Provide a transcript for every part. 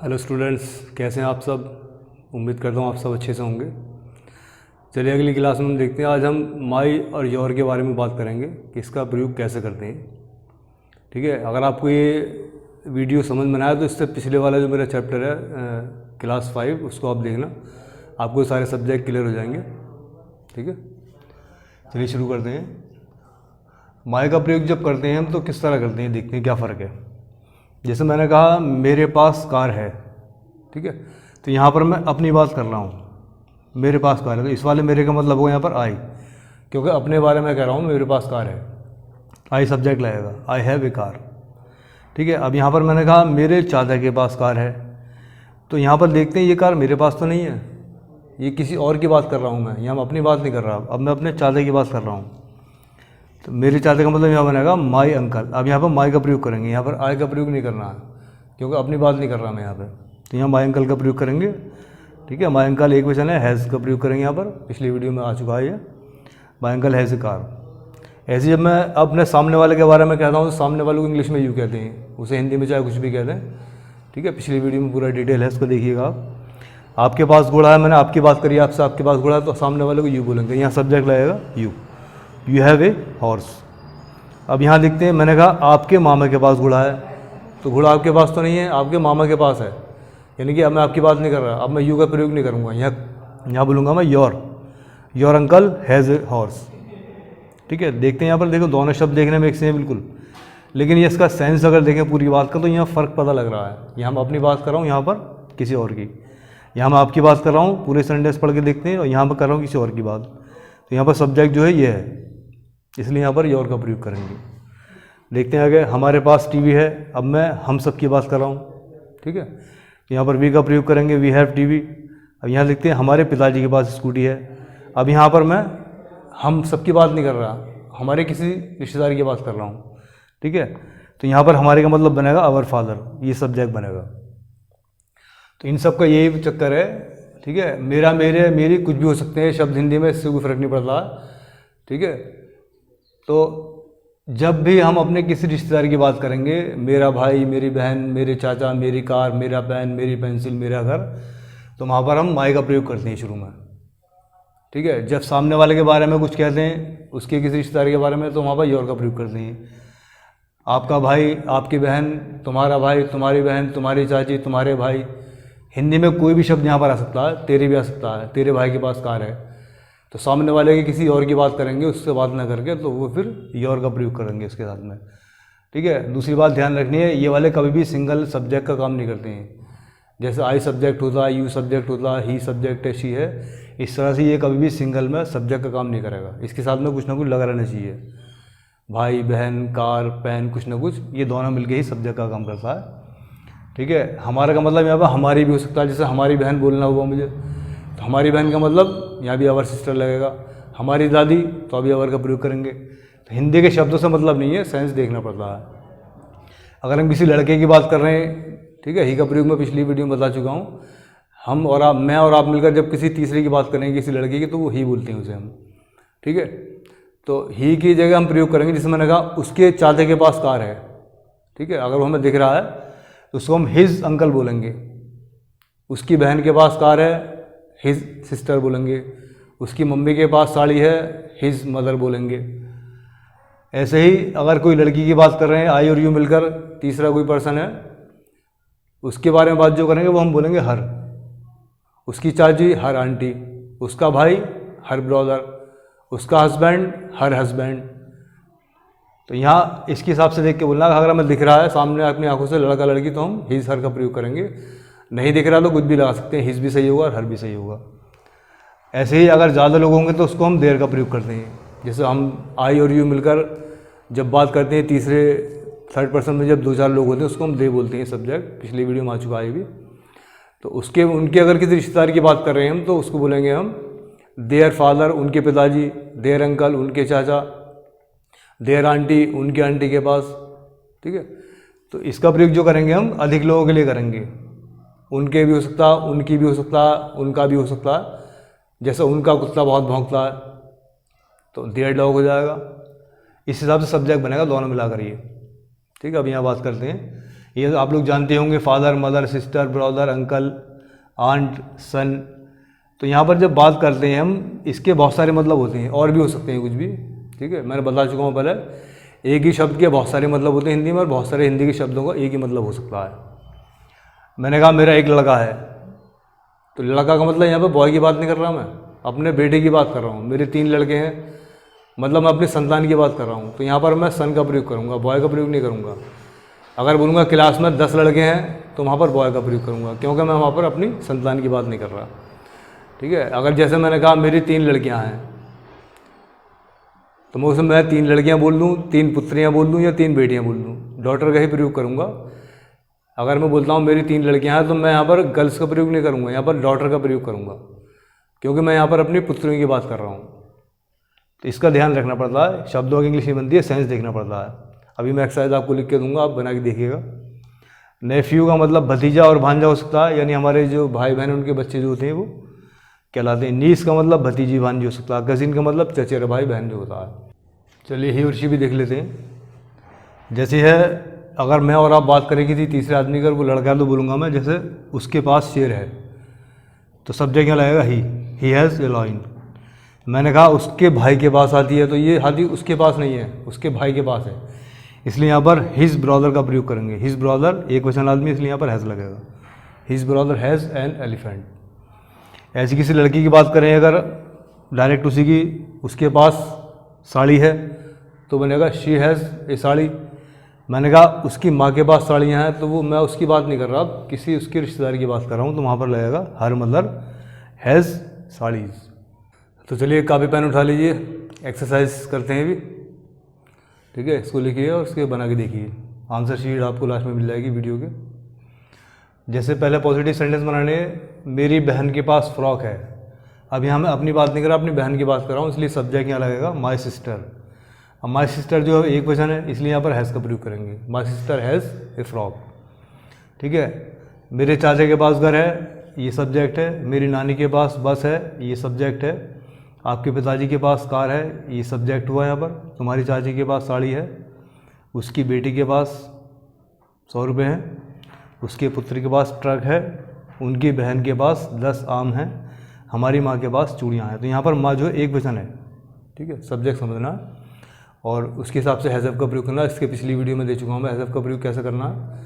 Hello students, कैसे हैं आप सब। उम्मीद करता हूँ आप सब अच्छे से होंगे। चलिए अगली क्लास में हम देखते हैं। आज हम माई और योर के बारे में बात करेंगे कि इसका प्रयोग कैसे करते हैं। ठीक है, अगर आपको ये वीडियो समझ में आया तो इससे पिछले वाला जो मेरा चैप्टर है क्लास 5 उसको आप देखना, आपको सारे सब्जेक्ट क्लियर हो जाएंगे। ठीक है, चलिए शुरू करते हैं। माई का प्रयोग जब करते हैं हम तो किस तरह करते हैं, देखते हैं क्या फ़र्क है। जैसे मैंने कहा मेरे पास कार है, ठीक है, तो यहाँ पर मैं अपनी बात कर रहा हूँ, मेरे पास कार है, तो इस वाले मेरे का मतलब होगा यहाँ पर आई, क्योंकि अपने बारे में कह रहा हूँ मेरे पास कार है। आई सब्जेक्ट लगेगा, आई हैव ए कार। ठीक है, अब यहाँ पर मैंने कहा मेरे चाचा के पास कार है, तो यहाँ पर देखते हैं ये कार मेरे पास तो नहीं है, ये किसी और की बात कर रहा हूँ मैं, यहाँ मैं अपनी बात नहीं कर रहा, अब मैं अपने चाचा की बात कर रहा हूँ। तो मेरे चाचा का मतलब यहाँ बनेगा माई अंकल। अब यहाँ पर माई का प्रयोग करेंगे, यहाँ पर आई का प्रयोग नहीं करना है क्योंकि अपनी बात नहीं कर रहा मैं यहाँ पे, तो यहाँ माई अंकल का प्रयोग करेंगे। ठीक है, माई अंकल एक वचन है, हैज़ का प्रयोग करेंगे। यहाँ पर पिछली वीडियो में आ चुका है ये, my uncle has a car. ऐसे जब मैं अपने सामने वाले के बारे में कहता हूँ तो सामने वाले को इंग्लिश में यू कहते हैं, उसे हिंदी में चाहे कुछ भी कहते हैं। ठीक है, पिछली वीडियो में पूरा डिटेल है, उसको देखिएगा आप। आपके पास घोड़ा है, मैंने आपकी बात करी, आपसे आपके पास घोड़ा है, तो सामने वाले को यू बोलेंगे, यहाँ सब्जेक्ट लगेगा you, you have a horse. अब यहाँ देखते हैं, मैंने कहा आपके मामा के पास घोड़ा है, तो घोड़ा आपके पास तो नहीं है, आपके मामा के पास है, यानी कि अब मैं आपकी बात नहीं कर रहा, अब मैं यू का प्रयोग नहीं करूँगा, यहाँ बोलूँगा मैं your uncle has a horse. ठीक है, देखते हैं यहाँ पर, देखो दोनों शब्द देखने में एक से हैं बिल्कुल, लेकिन ये इसका सेंस अगर देखें पूरी बात का तो यहाँ फ़र्क पता लग रहा है। यहाँ मैं अपनी बात कर रहा हूँ, यहाँ पर किसी और की, यहाँ मैं आपकी बात कर रहा हूँ, पूरे सेंटेंस पढ़ के देखते हैं, और यहाँ पर कर रहा हूँ किसी और की बात, तो यहाँ पर सब्जेक्ट जो है ये है, इसलिए यहाँ पर योर का प्रयोग करेंगे। देखते हैं आगे, हमारे पास टीवी है, अब मैं हम सब की बात कर रहा हूँ। ठीक है, यहाँ पर वी का प्रयोग करेंगे, वी हैव टीवी। अब यहाँ देखते हैं हमारे पिताजी के पास स्कूटी है, अब यहाँ पर मैं हम सब की बात नहीं कर रहा, हमारे किसी रिश्तेदार की बात कर रहा हूँ। ठीक है, तो यहाँ पर हमारे का मतलब बनेगा आवर फादर, ये सब्जेक्ट बनेगा। तो इन सब का यही चक्कर है। ठीक है, मेरा, मेरे, मेरी कुछ भी हो सकते हैं शब्द हिंदी में, इससे कोई फर्क नहीं पड़ता। ठीक है, तो जब भी हम अपने किसी रिश्तेदार की बात करेंगे, मेरा भाई, मेरी बहन, मेरे चाचा, मेरी कार, मेरा पेन, मेरी पेंसिल, मेरा घर, तो वहाँ पर हम माई का प्रयोग करते हैं शुरू में। ठीक है, जब सामने वाले के बारे में कुछ कहते हैं, उसके किसी रिश्तेदार के बारे में, तो वहाँ पर योर का प्रयोग करते हैं। आपका भाई, आपकी बहन, तुम्हारा भाई, तुम्हारी बहन, तुम्हारी चाची, तुम्हारे भाई, हिंदी में कोई भी शब्द यहाँ पर आ सकता है, तेरे भी आ सकता है, तेरे भाई के पास कार है, तो सामने वाले की किसी और की बात करेंगे, उससे बात ना करके, तो वो फिर योर का प्रयोग करेंगे इसके साथ में। ठीक है, दूसरी बात ध्यान रखनी है, ये वाले कभी भी सिंगल सब्जेक्ट का काम नहीं करते हैं। जैसे आई सब्जेक्ट होता है, यू सब्जेक्ट होता है, ही सब्जेक्ट है, शी है, इस तरह से ये कभी भी सिंगल में सब्जेक्ट का काम नहीं करेगा। इसके साथ में कुछ ना कुछ लगा रहना चाहिए, भाई, बहन, कार, पेन, कुछ ना कुछ, ये दोनों मिलके ही सब्जेक्ट का काम करता है। ठीक है, हमारा का मतलब यहाँ पर हमारी भी हो सकता है, जैसे हमारी बहन बोलना हुआ मुझे, तो हमारी बहन का मतलब यहाँ भी अवर सिस्टर लगेगा। हमारी दादी, तो अभी अवर का प्रयोग करेंगे। तो हिंदी के शब्दों से मतलब नहीं है, सेंस देखना पड़ता है। अगर हम किसी लड़के की बात कर रहे हैं, ठीक है, ही का प्रयोग मैं पिछली वीडियो में बता चुका हूँ। हम और आप, मैं और आप मिलकर जब किसी तीसरे की बात करेंगे किसी लड़के की, तो वो ही बोलते हैं उसे हम। ठीक है, तो ही की जगह हम प्रयोग करेंगे, जिसमें मैंने कहा उसके चाचा के पास कार है। ठीक है, अगर वो हमें दिख रहा है तो उसको हम हिज अंकल बोलेंगे। उसकी बहन के पास कार है, हिज सिस्टर बोलेंगे। उसकी मम्मी के पास साड़ी है, हिज मदर बोलेंगे। ऐसे ही अगर कोई लड़की की बात कर रहे हैं, आई और यू मिलकर, तीसरा कोई पर्सन है, उसके बारे में बात जो करेंगे वो हम बोलेंगे हर। उसकी चाची, हर आंटी। उसका भाई, हर ब्रदर। उसका हस्बैंड, हर हस्बैंड। तो यहाँ इसके हिसाब से देख के बोलना, अगर हमें दिख रहा है सामने अपनी आंखों से लड़का लड़की, तो हम हिज हर का प्रयोग करेंगे। नहीं दिख रहा तो कुछ भी लगा सकते हैं, हिज भी सही होगा और हर भी सही होगा। ऐसे ही अगर ज़्यादा लोग होंगे तो उसको हम देर का प्रयोग करते हैं। जैसे हम आई और यू मिलकर जब बात करते हैं, तीसरे थर्ड पर्सन में जब 2-4 लोग होते हैं, उसको हम दे बोलते हैं सब्जेक्ट, पिछली वीडियो में आ चुका है भी। तो उसके उनके अगर किसी रिश्तेदार की बात कर रहे हैं हम, तो उसको बोलेंगे हम देयर फादर, उनके पिताजी, देयर अंकल, उनके चाचा, देयर आंटी, उनके आंटी के पास। ठीक है, तो इसका प्रयोग जो करेंगे हम अधिक लोगों के लिए करेंगे। उनके भी हो सकता है, उनकी भी हो सकता है, उनका भी हो सकता है। जैसे उनका कुत्ता बहुत भौंकता है, तो देयर डॉग हो जाएगा। इस हिसाब से सब्जेक्ट बनेगा दोनों मिलाकर ये। ठीक है, अब यहाँ बात करते हैं, ये आप लोग जानते होंगे, father, mother, sister, brother, uncle, aunt, son. तो यहाँ पर जब बात करते हैं हम, इसके बहुत सारे मतलब होते हैं, और भी हो सकते हैं कुछ भी, ठीक है। मैंने बता चुका हूँ पहले, एक ही शब्द के बहुत सारे मतलब होते हैं हिंदी में, और बहुत सारे हिंदी के शब्दों का एक ही मतलब हो सकता है। मैंने कहा मेरा एक लड़का है, तो लड़का का मतलब यहाँ पर बॉय की बात नहीं कर रहा, मैं अपने बेटे की बात कर रहा हूँ। मेरे 3 लड़के हैं, मतलब मैं अपनी संतान की बात कर रहा हूँ। तो यहाँ पर मैं सन का प्रयोग करूँगा, बॉय का प्रयोग नहीं करूँगा। अगर बोलूँगा क्लास में 10 लड़के हैं, तो वहाँ पर बॉय का प्रयोग करूँगा, क्योंकि मैं वहाँ पर अपनी संतान की बात नहीं कर रहा, ठीक है। अगर जैसे मैंने कहा मेरी 3 लड़कियाँ हैं, तो मैं उसमें 3 लड़कियाँ बोल दूँ, 3 पुत्रियाँ बोल दूँ, या 3 बेटियाँ बोल दूँ, डॉटर का ही प्रयोग करूँगा। अगर मैं बोलता हूँ मेरी 3 लड़कियाँ हैं, तो मैं यहाँ पर गर्ल्स का प्रयोग नहीं करूँगा, यहाँ पर डॉटर का प्रयोग करूँगा, क्योंकि मैं यहाँ पर अपनी पुत्रियों की बात कर रहा हूँ। तो इसका ध्यान रखना पड़ता है, शब्दों की इंग्लिश नहीं बनती है, सेंस देखना पड़ता है। अभी मैं एक्सरसाइज आपको लिख के दूंगा, आप बना के देखिएगा। नेफ्यू का मतलब भतीजा और भांजा हो सकता है, यानी हमारे जो भाई बहन उनके बच्चे जो होते हैं वो कहलाते हैं। नीस का मतलब भतीजी भांजी हो सकता है। कजिन का मतलब चचेरा भाई बहन जो होता है। चलिए ही और शी भी देख लेते हैं। जैसे है, अगर मैं और आप बात करें किसी तीसरे आदमी का, वो लड़का है, तो बोलूँगा मैं जैसे उसके पास शेर है, तो सब्जेक्ट क्या लगेगा, ही हैज़ ए लायन। मैंने कहा उसके भाई के पास हाथी है, तो ये हाथी उसके पास नहीं है, उसके भाई के पास है, इसलिए यहाँ पर हिज ब्रदर का प्रयोग करेंगे। हिज ब्रदर एक वचन आदमी, इसलिए यहाँ पर हैज़ लगेगा। His brother has an elephant. ऐसी किसी लड़की की बात करें अगर, डायरेक्ट उसी की, उसके पास साड़ी है, तो बनेगा शी हैज़ ए साड़ी। मैंने कहा उसकी माँ के पास साड़ियाँ हैं, तो वो मैं उसकी बात नहीं कर रहा, किसी उसकी रिश्तेदारी की बात कर रहा हूँ, तो वहाँ पर लगेगा हर मदर हैज़ साड़ीज़। तो चलिए कापी पेन उठा लीजिए, एक्सरसाइज करते हैं भी, ठीक है। इसको लिखिए और उसके बना के देखिए। आंसर शीट आपको लास्ट में मिल जाएगी वीडियो के। जैसे पहले पॉजिटिव सेंटेंस बनाने, मेरी बहन के पास फ्रॉक है। अब यहाँ मैं अपनी बात नहीं कर रहा, अपनी बहन की बात कर रहा हूँ, इसलिए सब्जेक्ट यहाँ लगेगा माई सिस्टर। अब माई सिस्टर जो है एक वचन है, इसलिए यहाँ पर हैज़ का प्रयोग करेंगे। My sister has a frock, ठीक है। मेरे चाचा के पास घर है, ये सब्जेक्ट है। मेरी नानी के पास बस है, ये सब्जेक्ट है। आपके पिताजी के पास कार है, ये सब्जेक्ट हुआ यहाँ पर। तुम्हारी चाची के पास साड़ी है, उसकी बेटी के पास 100 रुपये हैं, उसके पुत्र के पास ट्रक है, उनकी बहन के पास 10 आम हैं, हमारी माँ के पास चूड़ियाँ हैं। तो यहाँ पर माँ जो है एक वचन है, ठीक है, सब्जेक्ट समझना और उसके हिसाब से हैज़ का प्रयोग करना। इसके पिछली वीडियो में दे चुका हूँ मैं, हैज़ का प्रयोग कैसे करना है,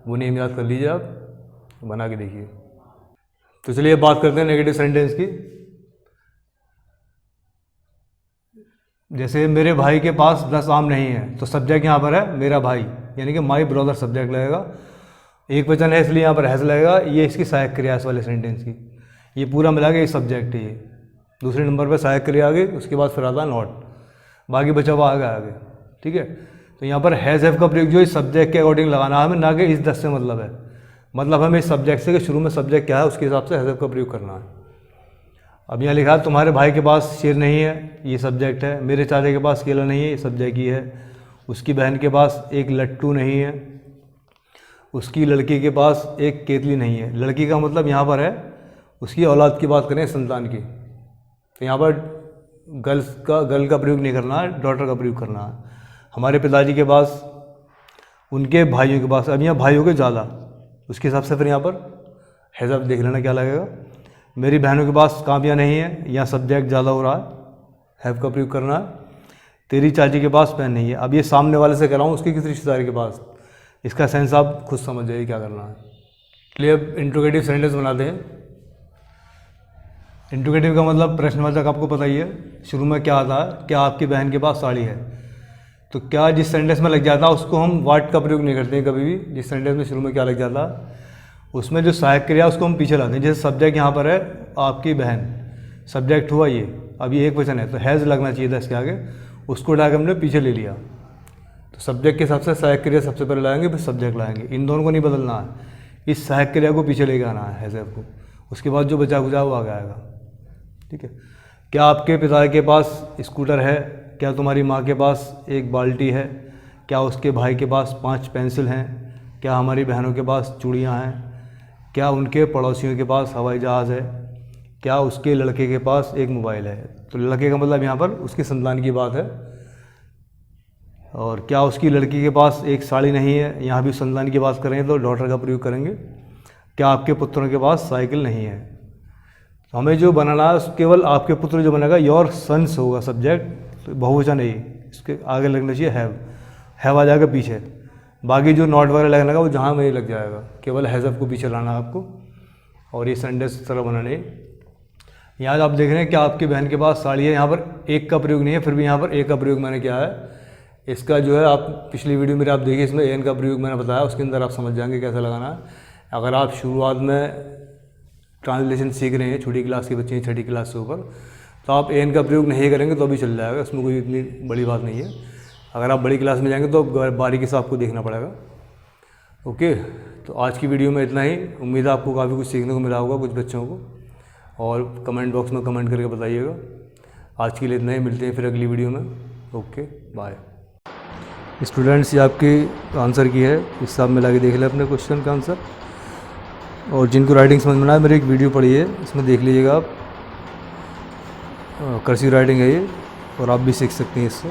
वो नेम याद कर लीजिए, आप बना के देखिए। तो चलिए बात करते हैं नेगेटिव सेंटेंस की। जैसे मेरे भाई के पास 10 आम नहीं है, तो सब्जेक्ट यहाँ पर है मेरा भाई, यानी कि माई ब्रदर सब्जेक्ट लगेगा। एक वचन है इसलिए यहाँ पर हैज़ लगेगा। ये इसकी सहायक क्रिया इस वाले सेंटेंस की, ये पूरा मिला के ये सब्जेक्ट है। ये दूसरे नंबर पर सहायक क्रिया आ गई, उसके बाद फिर आता है नॉट, बाकी बचा हुआ आगे, ठीक है। तो यहाँ पर हैज़ हैव का प्रयोग जो इस सब्जेक्ट के अकॉर्डिंग लगाना है हमें, ना कि इस 10 से मतलब है। मतलब हमें इस सब्जेक्ट से कि शुरू में सब्जेक्ट क्या है उसके हिसाब से हैज़ हैव का प्रयोग करना है। अब यहाँ लिखा है तुम्हारे भाई के पास शेर नहीं है, ये सब्जेक्ट है। मेरे चाचा के पास केला नहीं है, ये सब्जेक्ट ही है। उसकी बहन के पास एक लट्टू नहीं है, उसकी लड़की के पास एक केतली नहीं है। लड़की का मतलब यहाँ पर है उसकी औलाद की बात करें, संतान की, तो यहाँ पर गर्ल का प्रयोग नहीं करना है, डॉटर का प्रयोग करना है। हमारे पिताजी के पास, उनके भाइयों के पास, अब यहाँ भाइयों के ज़्यादा, उसके हिसाब से फिर यहाँ पर हैज़ हैव देख लेना क्या लगेगा। मेरी बहनों के पास कापियाँ नहीं है, यहाँ सब्जेक्ट ज़्यादा हो रहा है, हैव का प्रयोग करना है। तेरी चाची के पास पेन नहीं है, अब ये सामने वाले से कह रहा हूँ, उसकी किस रिश्तेदार के पास, इसका सेंस आप खुद समझ जाइए क्या करना है। चलिए अब इंट्रोगेटिव सेंटेंस बनाते हैं। इंट्रोगेटिव का मतलब प्रश्नवाचक, आपको पता ही है शुरू में क्या आता है, क्या आपकी बहन के पास साड़ी है। तो क्या जिस सेंटेंस में लग जाता है उसको हम वाट का प्रयोग नहीं करते हैं कभी भी। जिस सेंटेंस में शुरू में क्या लग जाता है उसमें जो सहायक क्रिया उसको हम पीछे लाते हैं। जैसे सब्जेक्ट यहाँ पर है आपकी बहन, सब्जेक्ट हुआ ये, अब ये एक वचन है तो हैज़ लगना चाहिए था इसके आगे, उसको उठा के हमने पीछे ले लिया। तो सब्जेक्ट के हिसाब से सहायक क्रिया सबसे पहले लाएंगे, फिर सब्जेक्ट लाएंगे। इन दोनों को नहीं बदलना है, इस सहायक क्रिया को पीछे लेके आना है हैज़ को, उसके बाद जो बचा खुचा वो आगे आएगा, ठीक है। क्या आपके पिता के पास स्कूटर है, क्या तुम्हारी माँ के पास एक बाल्टी है, क्या उसके भाई के पास 5 पेंसिल हैं, क्या हमारी बहनों के पास चूड़ियाँ हैं, क्या उनके पड़ोसियों के पास हवाई जहाज़ है, क्या उसके लड़के के पास एक मोबाइल है। तो लड़के का मतलब यहाँ पर उसकी संतान की बात है, और क्या उसकी लड़की के पास एक साड़ी नहीं है, यहाँ भी संतान की बात करेंगे तो डॉटर का प्रयोग करेंगे। क्या आपके पुत्रों के पास साइकिल नहीं है। तो हमें जो बनाना है केवल आपके पुत्र जो बनेगा, योर सन्स होगा सब्जेक्ट, तो बहुवचन नहीं, इसके आगे लगना चाहिए हैव आ जाएगा पीछे। बाकी जो नॉट वगैरह लगने लगा वो जहाँ में ही लग जाएगा, केवल हैज़अप को पीछे लाना है आपको। और ये सेंटेंस इस तरह बनाने। यहाँ आप देख रहे हैं कि आपकी बहन के पास साड़ी है, यहाँ पर एक का प्रयोग नहीं है, फिर भी यहाँ पर एक का प्रयोग मैंने किया है। इसका जो है आप पिछली वीडियो मेरे आप देखिए, इसमें एन का प्रयोग मैंने बताया, उसके अंदर आप समझ जाएंगे कैसे लगाना है। अगर आप शुरुआत में ट्रांसलेशन सीख रहे हैं, छोटी क्लास के बच्चे हैं, छठी क्लास से ऊपर, तो आप एन का प्रयोग नहीं करेंगे तो भी चल जाएगा, इसमें कोई इतनी बड़ी बात नहीं है। अगर आप बड़ी क्लास में जाएंगे तो बारीकी से आपको देखना पड़ेगा। ओके, तो आज की वीडियो में इतना ही। उम्मीद है आपको काफ़ी कुछ सीखने को मिला होगा कुछ बच्चों को, और कमेंट बॉक्स में कमेंट करके बताइएगा। आज के लिए इतना ही, मिलते हैं फिर अगली वीडियो में। Okay bye. स्टूडेंट्स, ये आपके आंसर की है, इससे आप मिला के देख लें अपने क्वेश्चन का आंसर। और जिनको राइटिंग समझ में ना आए, मेरी एक वीडियो पढ़ी है, इसमें देख लीजिएगा आप, कर्सिव राइटिंग है ये, और आप भी सीख सकते हैं इससे।